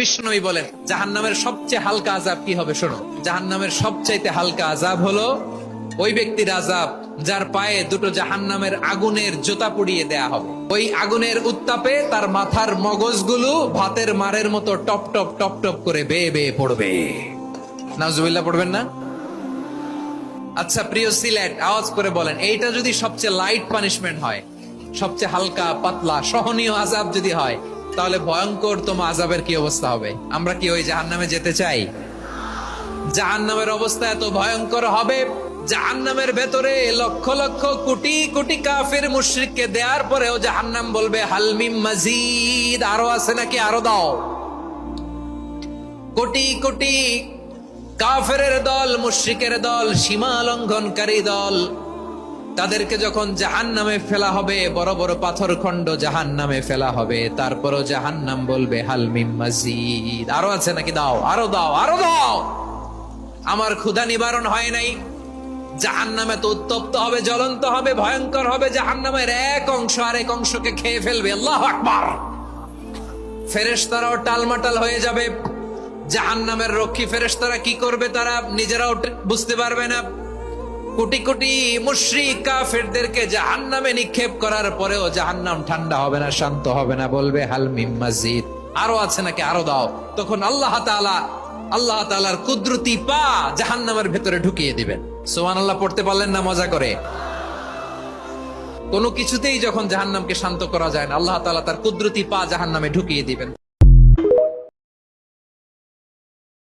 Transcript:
বিষ্ণুই বলেন জাহান্নামের সবচেয়ে হালকা আযাব কি হবে শোনো। জাহান্নামের সবচাইতে হালকা আযাব হলো ওই ব্যক্তির আযাব যার পায়ে দুটো জাহান্নামের আগুনের জুতা পুড়িয়ে দেয়া হবে। ওই আগুনের উত্তাপে তার মাথার মগজগুলো ভাতের মারের মতো টপ টপ টপ টপ করে বেয়ে বেয়ে পড়বে। নাউজুবিল্লাহ পড়বেন না? আচ্ছা প্রিয় সিলেট, আওয়াজ করে বলেন, এইটা যদি সবচেয়ে লাইট পানিশমেন্ট হয়, সবচেয়ে হালকা পাতলা সহনীয় আযাব যদি হয়, তাহলে ভয়ঙ্কর তোমার আযাবের কি অবস্থা হবে? আমরা কি ওই জাহান্নামে যেতে চাই? জাহান্নামের অবস্থা এত ভয়ঙ্কর হবে, জাহান্নামের ভেতরে লক্ষ লক্ষ কোটি কোটি কাফির মুশরিককে দেওয়ার পরেও জাহান্নাম বলবে হালমিম মাজিদ, আরো আছে নাকি, আরো দাও। কোটি কোটি কাফেরের দল, মুশরিকের দল, সীমা লঙ্ঘনকারী দল, তাদেরকে যখন জাহান্নামে ফেলা হবে, বড় বড় পাথর খণ্ড জাহান্নামে ফেলা হবে, তারপরও জাহান্নাম বলবে হাল মিন মাজিদ, আরো আছে নাকি, দাও, আরো দাও, আরো দাও। আমার ক্ষুধা নিবারণ হয় নাই। জাহান্নামে তো উত্তপ্ত হবে, জ্বলন্ত হবে, ভয়ঙ্কর হবে। জাহান্নামের এক অংশ আরেক অংশকে খেয়ে ফেলবে। আল্লাহু আকবার। ফেরেশতারাও টালমাটাল হয়ে যাবে। জাহান্নামের রক্ষী ফেরেশতারা কি করবে তারা নিজেরাও বুঝতে পারবে না। কোটি কোটি মুশরিক কাফেরদেরকে জাহান্নামে নিক্ষেপ করার পরেও জাহান্নাম ঠান্ডা হবে না, শান্ত হবে না, বলবে হাল মিন মাজিদ, আরো আছে নাকি, আরো দাও। তখন আল্লাহ তাআলার কুদরতি পা জাহান্নামের ভেতরে ঢুকিয়ে দিবেন। সুবহানাল্লাহ পড়তে পারলেন না মজা করে? কোনো কিছুতেই যখন জাহান্নামকে শান্ত করা যায় না, আল্লাহ তাআলা তার কুদরতি পা জাহান্নামে ঢুকিয়ে দিবেন।